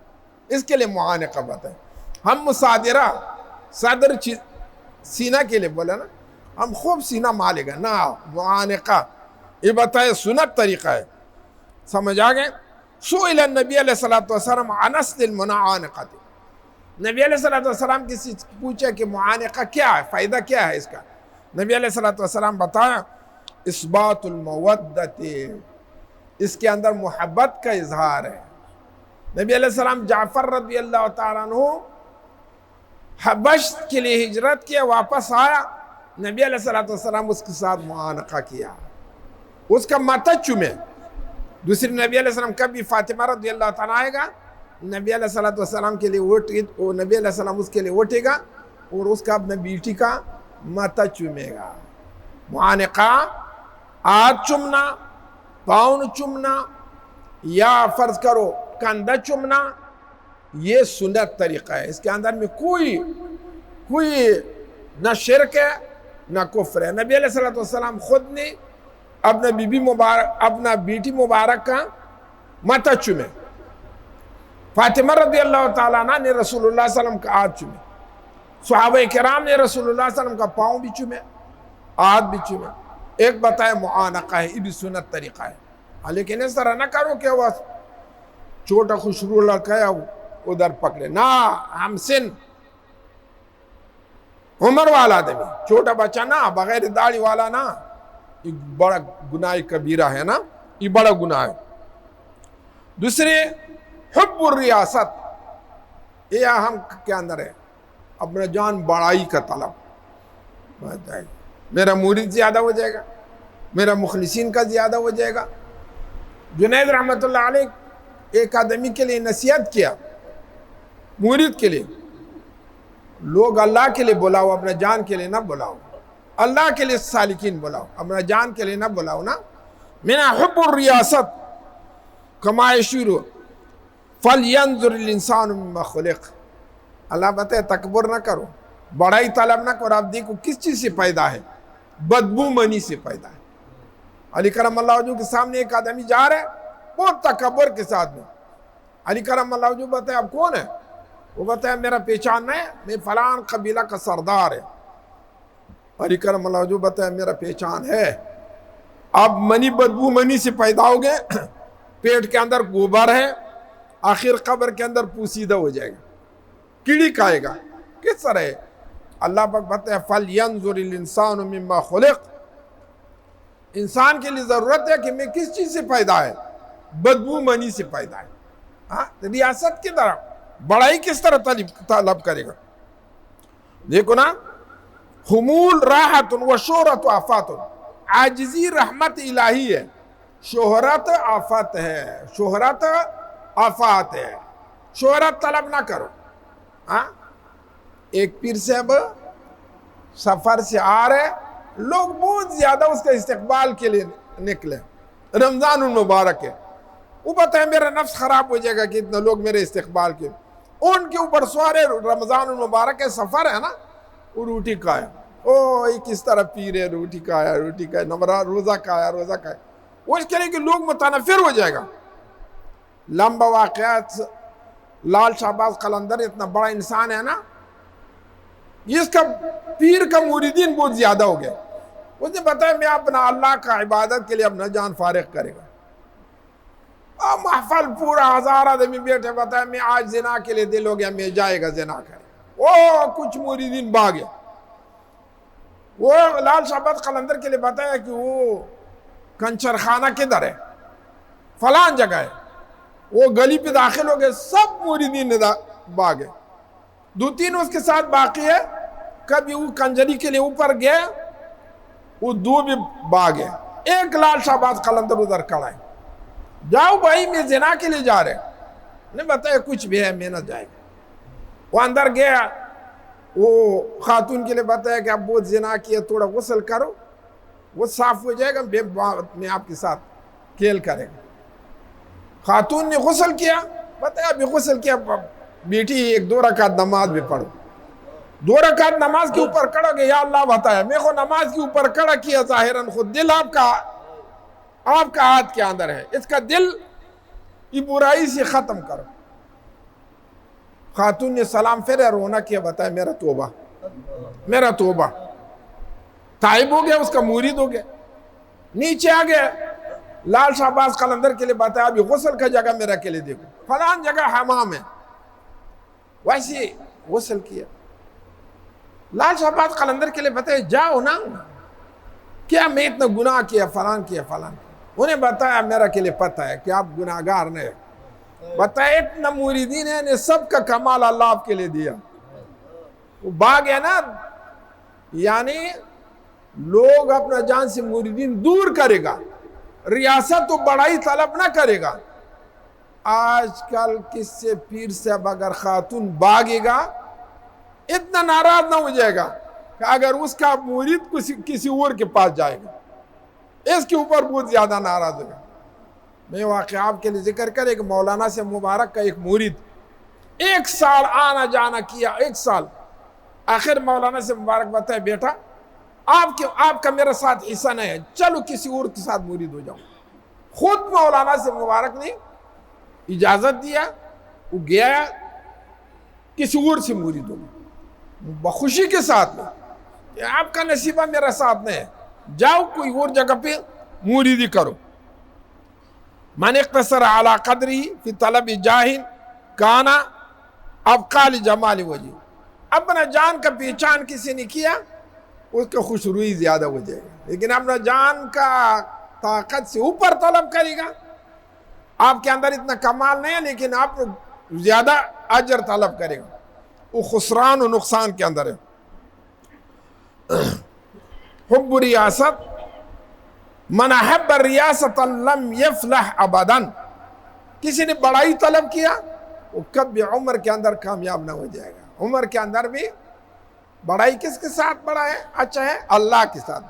اس کے لیے معانقہ بتائے. ہم مصادرہ صدر سینہ کے لیے بولا نا, ہم خوب سینہ مالے گا نا. معانقہ یہ بتائے سنت طریقہ ہے. سمجھ آگئے. سئل النبی علیہ السلام عن اصل المعانقہ, نبی علیہ السلام کسی پوچھے کہ معانقہ کیا ہے, فائدہ کیا ہے اس کا. نبی علیہ السلام بتایا اثبات المودت, اس کے اندر محبت کا اظہار ہے. نبی علیہ السلام جعفر رضی اللہ تعالیٰ عنہ حبش کے لیے ہجرت کیا, واپس آیا, نبی علیہ السلام اس کے ساتھ معانقہ کیا, اس کا ماتھا چومے. دوسری نبی علیہ السلام کبھی فاطمہ رضی اللہ تعالیٰ آئے گا, نبی علیہ السلام کے لیے نبی علیہ السلام اس کے لیے اٹھے گا اور اس کا اپنے بیٹی کا ماتھا چومے گا. معانقہ ہاتھ چومنا, پاؤں چومنا, یا فرض کرو کندھا چومنا, یہ سنت طریقہ ہے. اس کے اندر میں کوئی نہ شرک ہے نہ کفر ہے. نبی علیہ السلام خود نے اپنا بیٹی مبارک کا ماتھا چومے. فاطمہ رضی اللہ تعالیٰ عنہ نے رسول اللہ صلی اللہ علیہ وسلم کا ہاتھ چومے. صحابہ کرام نے رسول اللہ صلی اللہ علیہ وسلم کا پاؤں بھی چومے, ہاتھ بھی چومے. ایک بتائے معانقہ ہے, یہ بھی سنت طریقہ ہے. لیکن اس طرح نہ کرو کہ وہ چھوٹا خوشرو لڑکا ہے ادھر پکڑے نا. ہم سن عمر والا آدمی, چھوٹا بچہ نا, بغیر داڑھی والا نا, یہ بڑا گناہ کبیرہ ہے نا, یہ بڑا گناہ ہے. دوسرے حب الریاست, یہ ہم کے اندر ہے اپنا جان بڑائی کا طلب. میرا مرید زیادہ ہو جائے گا, میرا مخلصین کا زیادہ ہو جائے گا. جنید رحمت اللہ علیہ ایک آدمی کے لیے نصیحت کیا, مرید کے لیے, لوگ اللہ کے لیے بلاؤ, اپنا جان کے لیے نہ بلاؤ. اللہ کے لیے سالکین بلاؤ, اپنا جان کے لیے نہ بلاؤ نا. من حب الریاست کما یشور فلینظر الانسان مما خلق. اللہ بتائے تکبر نہ کرو, بڑائی طلب نہ کرو. آپ دیکھو کس چیز سے پیدا ہے, بدبو منی سے پیدا ہے. علی کرم اللہ وجہ کے سامنے ایک آدمی جا رہا ہے بہت تکبر کے ساتھ میں. علی کرم اللہ وجہ بتائے آپ کون ہے؟ وہ بتایا میرا پہچان ہے, میں فلان قبیلہ کا سردار ہے. علی کرم اللہ وجہ بتایا میرا پہچان ہے. اب منی بدبو منی سے پیدا ہو گئے, پیٹ کے اندر گوبر ہے, آخر قبر کے اندر پوسیدہ ہو جائے گا, کیڑی کھائے گا. کس طرح ہے؟ اللہ پاک بتایا فَلْيَنْظُرِ الْإِنسَانُ مِمَّا خُلِقَ. انسان کے لیے ضرورت ہے کہ میں کس چیز سے پیدا ہے, بدبو منی سے پیدا ہے. ہاں, ریاست کی طرح بڑائی کس طرح طلب کرے گا. دیکھو نا, حمول راحت و شہرت آفات. عاجزی رحمت الہی ہے, شہرت آفت ہے. شہرت آفات ہے. شہرت طلب نہ کرو. ہاں, ایک پیر صاحب سفر سے آ رہے, لوگ بہت زیادہ اس کا استقبال کے لیے نکلے. رمضان المبارک ہے, وہ بتائے میرا نفس خراب ہو جائے گا کہ اتنے لوگ میرے استقبال کے. ان کے اوپر سوارے رمضان المبارک کے سفر ہے نا, وہ روٹی کھایا. او یہ کس طرح پیر ہے, روٹی کھایا, روٹی کھایا, نمبر روزہ کھایا, روزہ کھایا. وہ اس کے لیے کہ لوگ متنفر ہو جائے گا. لمبا واقعات, لال شہباز قلندر اتنا بڑا انسان ہے نا, اس کا پیر کا موریدین بہت زیادہ ہو گیا. اس نے بتایا میں اپنا اللہ کا عبادت کے لیے اپنا جان فارغ کرے گا. محفل پورا 1000 آدمی بیٹھے, بتایا میں آج زنا کے لیے دل ہو گیا, میں جائے گا زنا کرے. وہ کچھ موریدین بھاگے. وہ لال شہباز قلندر کے لیے بتایا کہ وہ کنچر خانہ کدھر ہے, فلان جگہ ہے. وہ گلی پہ داخل ہو گئے، سب موریدین بھاگے، 2-3 اس کے ساتھ باقی ہے، کبھی وہ کنجری کے لیے اوپر گئے، وہ 2 بھی بھاگے، ایک لال شہباز قلندر ادھر کھڑا ہے، جاؤ بھائی میں زنا کے لیے جا رہے، نہیں بتایا کچھ بھی ہے میں نہ جائے گا۔ وہ اندر گیا، وہ خاتون کے لیے بتایا کہ آپ بہت زنا کیے، تھوڑا غسل کرو، وہ صاف ہو جائے گا، میں آپ کے ساتھ کھیل کرے گا۔ خاتون نے غسل کیا، بتایا ابھی غسل کیا، بیٹی 1-2 رکعت نماز بھی پڑھو، 2 رکعت نماز کے اوپر کھڑا گیا، یا اللہ بتایا میں کو نماز کے اوپر کھڑا کیا ظاہراً، خود دل آپ کا ہاتھ کے اندر ہے، اس کا دل یہ برائی سے ختم کرو۔ خاتون نے سلام پھر رونا کیا، بتایا میرا توبہ، تائب ہو گیا، اس کا مرید ہو گیا، نیچے آ گیا، لال شہباز قلندر کے لیے بتایا ابھی غسل کا جگہ میرا کے لیے دیکھو، فلان جگہ حمام ہے، ویسے غسل کیا۔ لال شہباز قلندر کے لیے بتایا جاؤ نا، کیا میں اتنا گناہ کیا، فلان کیا۔ انہیں بتایا میرا کے لیے پتہ ہے کہ آپ گناہگار نہیں، بتایا اتنا موریدین ہے، نے سب کا کمال اللہ آپ کے لیے دیا۔ وہ باغ ہے نا، یعنی لوگ اپنا جان سے موریدین دور کرے گا، ریاست و بڑائی طلب نہ کرے گا۔ آج کل کس سے پیر صاحب اگر خاتون باغے گا اتنا ناراض نہ ہو جائے گا کہ اگر اس کا مرید کسی اور کے پاس جائے گا، اس کے اوپر بہت زیادہ ناراض ہوگا۔ میں واقعہ آپ کے لیے ذکر کرے کہ مولانا سے مبارک کا ایک مرید 1 سال آنا جانا کیا، 1 سال، آخر مولانا سے مبارک بتائے بیٹا آپ کا میرے ساتھ حصہ نہیں ہے، چلو کسی اور کے ساتھ مرید ہو جاؤ۔ خود مولانا سے مبارک نے اجازت دیا، وہ گیا کسی اور سے مرید ہو گیا، بخوشی کے ساتھ میں کہ آپ کا نصیبہ میرا ساتھ نہیں ہے، جاؤ کوئی اور جگہ پہ مریدی کرو۔ من اقتصر علی قدری فی طلب جاہ کانا ابقا لجمال وجہ، اپنا جان کا پہچان کسی نے کیا اس کا خوش روئی زیادہ ہو جائے گا، لیکن اپنا جان کا طاقت سے اوپر طلب کرے گا، آپ کے اندر اتنا کمال نہیں ہے لیکن آپ زیادہ اجر طلب کرے گا، وہ خسران و نقصان کے اندر ہے۔ حب ریاست، من احب ریاست لم یفلح ابدا، کسی نے بڑائی طلب کیا وہ کبھی عمر کے اندر کامیاب نہ ہو جائے گا۔ عمر کے اندر بھی بڑائی کس کے ساتھ بڑا ہے، اچھا ہے، اللہ کے ساتھ۔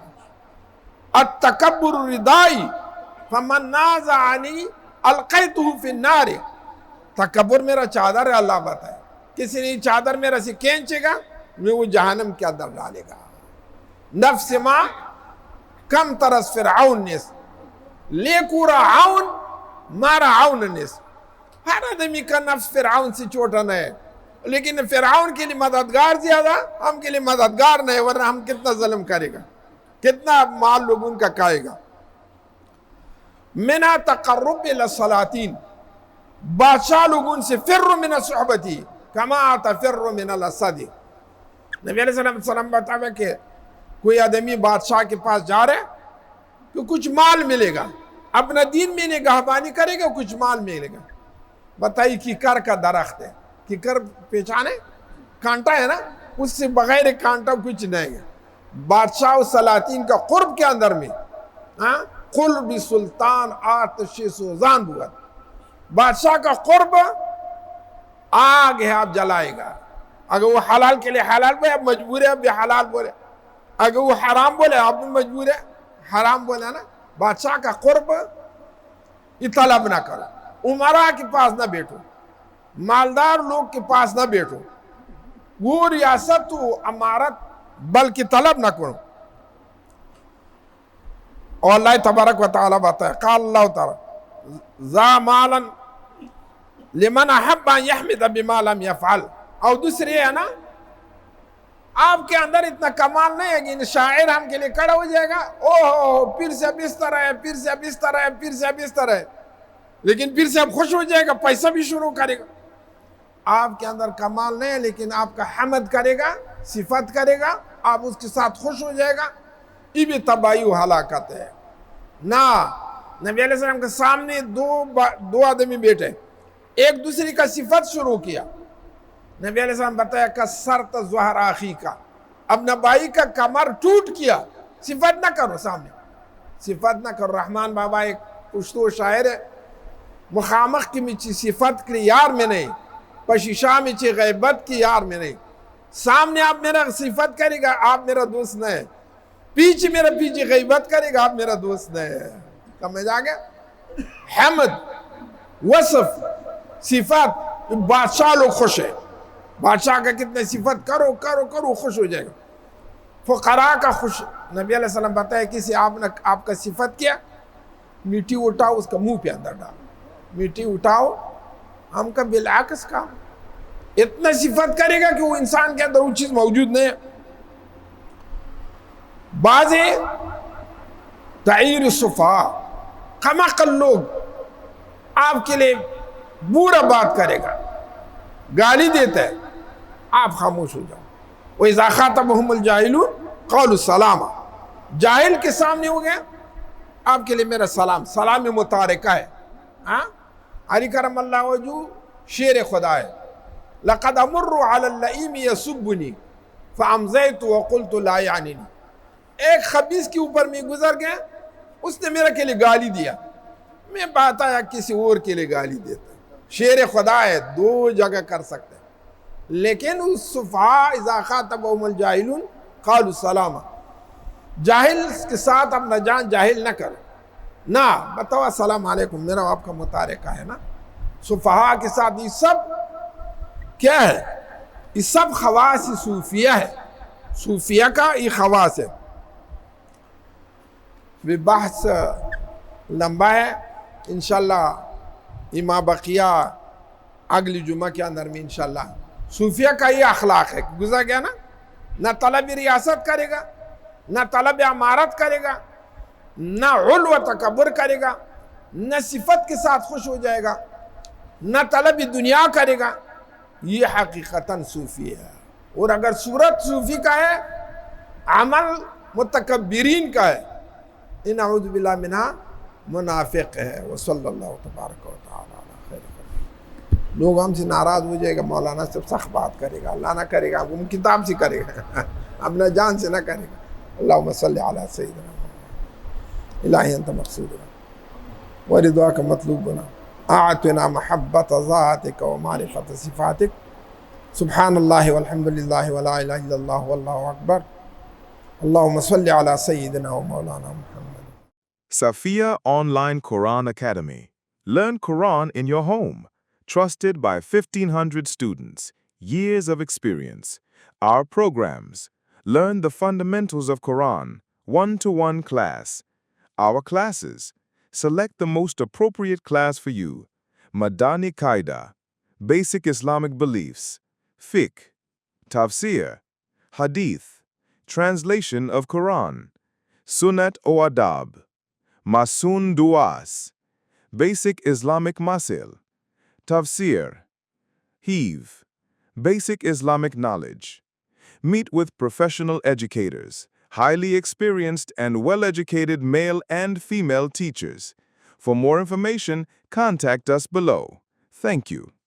التکبر ردائی فمن نازعنی القیتہ فی النار، تکبر میرا چادر ہے، اللہ بتائے کسی نے چادر میرا سے کھینچے گا میں وہ جہنم کے اندر ڈالے گا۔ نفس ما کم ترس فرعون نیس لیکو رعون ما رعون نیس، ہر آدمی کا نفس فرعون سے چھوٹا نہیں ہے، لیکن فرعون کے لیے مددگار زیادہ، ہم کے لیے مددگار نہیں، ورنہ ہم کتنا ظلم کرے گا، کتنا مال لوگوں کا کھائے گا۔ منا تقرب الى السلاطین، بادشاہ لوگوں سے فر من صحبتی کما تفر من الاسد، نبی علیہ السلام بتایا کہ کوئی آدمی بادشاہ کے پاس جا رہے تو کچھ مال ملے گا، اپنا دین میں نگہبانی کرے گا، کچھ مال ملے گا۔ بتائی کیکر کا درخت ہے، کیکر پہچانے، کانٹا ہے نا، اس سے بغیر کانٹا کچھ نہیں ہے۔ بادشاہ و سلاطین کا قرب کے اندر میں قرب سلطان آتش سوزان بود، بادشاہ کا قرب آگ ہے، آپ جلائے گا، اگر وہ حلال کے لیے حلال بولے آپ مجبور ہے، آپ بھی حلال بولے، اگر وہ حرام بولے آپ بھی مجبور ہے حرام بولے نا۔ بادشاہ کا قرب یہ طلب نہ کرو، عمرہ کے پاس نہ بیٹھو، مالدار لوگ کے پاس نہ بیٹھو، وہ ریاست و امارت بلکہ طلب نہ کرو۔ اور اللہ تبارک و تعالیٰ بتائے، قال اللہ تعالیٰ ذا مالا لمن احب ان یحمد بما لم یفعل، اور دوسری ہے نا، آپ کے اندر اتنا کمال نہیں ہے کہ شاعر ہم کے لیے کھڑا ہو جائے گا، اوہ پیر سے اب اس طرح ہے، پیر سے اب اس طرح ہے، پیر سے اب اس طرح ہے، لیکن پیر سے اب خوش ہو جائے گا، پیسہ بھی شروع کرے گا۔ آپ کے اندر کمال نہیں ہے لیکن آپ کا حمد کرے گا، صفت کرے گا، آپ اس کے ساتھ خوش ہو جائے گا، یہ بھی تباہی و ہلاکت ہے۔ نہ، نبی علیہ السلام کے سامنے دو آدمی بیٹھے، ایک دوسری کا صفت شروع کیا. نبی علیہ السلام بتایا کسرت ظہر آخی کا، اپنا بھائی کا کمر ٹوٹ کیا. صفت نہ کرو سامنے، صفت نہ کرو. رحمان بابا ایک پشتو شاعر ہے، مخامخ کی مچی صفت کی یار میں نہیں، پشیشا مچی غیبت کی یار میں نہیں. سامنے آپ میرا صفت کرے گا آپ میرا دوست نہ ہے، پیچھے میرا پیچھے غیبت کرے گا آپ میرا دوست نہ ہے. سمجھ آ گیا؟ حمد، وصف، صفت، بادشاہ لوگ خوش ہے. بادشاہ کا کتنے صفت کرو کرو کرو خوش ہو جائے گا. فقراء کا خوش. نبی علیہ السلام بتایا کسی آپ کا صفت کیا، میٹھی اٹھاؤ اس کا منہ پہ اندر ڈالو. میٹھی اٹھاؤ، ہم کا بالعکس کام. اتنا صفت کرے گا کہ وہ انسان کے اندر وہ چیز موجود نہیں ہے. بعض تعیر الصفحاء، کم عقل لوگ آپ کے لیے برا بات کرے گا، گالی دیتا ہے، آپ خاموش ہو جاؤ. وَإِذَا خَاطَبَهُمُ الْجَاهِلُونَ قَالُوا السَّلَامَ. جاہل کے سامنے ہو گیا آپ کے لیے میرا سلام. سلام متارکہ ہے. علی کرم اللہ وجہ شیر خدا ہے. لَقَدْ أَمُرُّ عَلَى اللَّئِيمِ يَسُبُّنِي فَأَمْزَيْتُ وَقُلْتُ لَا يَعْنِنِي. ایک خبیث کے اوپر میں گزر گیا، اس نے میرا کے لیے گالی دیا، میں بات آیا کسی اور کے لیے گالی دیتا. شیر خدا ہے، دو جگہ کر سکتے ہیں. لیکن اس صفحاء اذا خاطبهم الجاہلون قالوا السلام. جاہل کے ساتھ اپنا جان جاہل نہ کرو، نہ بتاؤ السلام علیکم، میرا آپ کا متارکہ ہے نا. صفحاء کے ساتھ یہ سب کیا ہے؟ یہ سب خواص صوفیہ ہے. صوفیہ کا یہ خواص ہے. بھی بحث لمبا ہے انشاءاللہ، یہ بقیہ اگلی جمعہ کے اندر میں انشاءاللہ. صوفیہ کا یہ اخلاق ہے، گزر گیا نا. نہ طلب ریاست کرے گا، نہ طلب امارت کرے گا، نہ علو و تکبر کرے گا، نہ صفت کے ساتھ خوش ہو جائے گا، نہ طلب دنیا کرے گا. یہ حقیقتاً صوفی ہے. اور اگر صورت صوفی کا ہے، عمل متکبرین کا ہے، ان اعوذ باللہ منہا منافق ہے. وصلی اللہ تبارک و تعالی علی خیر خلقہ. لوگ ہم سے ناراض ہو جائے گا، مولانا سب سخت بات کرے گا. اللہ نہ کرے گا، وہ کتاب سے کرے گا، اپنا جان سے نہ کرے گا. اللہم صلی علی سیدنا محمد. الہی انت مقصودنا ورضاک مطلوبنا، اعطنا محبت ذاتک و معرفت صفاتک. سبحان اللہ والحمد للہ ولا الہ الا اللہ واللہ اکبر. اللہم صلی علی سیدنا و مولانا محمد. Safia Online Quran Academy. Learn Quran in your home. Trusted by 1,500 students. Years of experience. Our programs. Learn the fundamentals of Quran. One-to-one class. Our classes. Select the most appropriate class for you. Madani Qaida. Basic Islamic beliefs. Fiqh. Tafsir. Hadith. Translation of Quran. Sunnat o Adab. Masoon Duas. Basic Islamic Masil. Tafsir. Heave. Basic Islamic knowledge. Meet with professional educators, highly experienced and well-educated male and female teachers. For more information, contact us below. Thank you.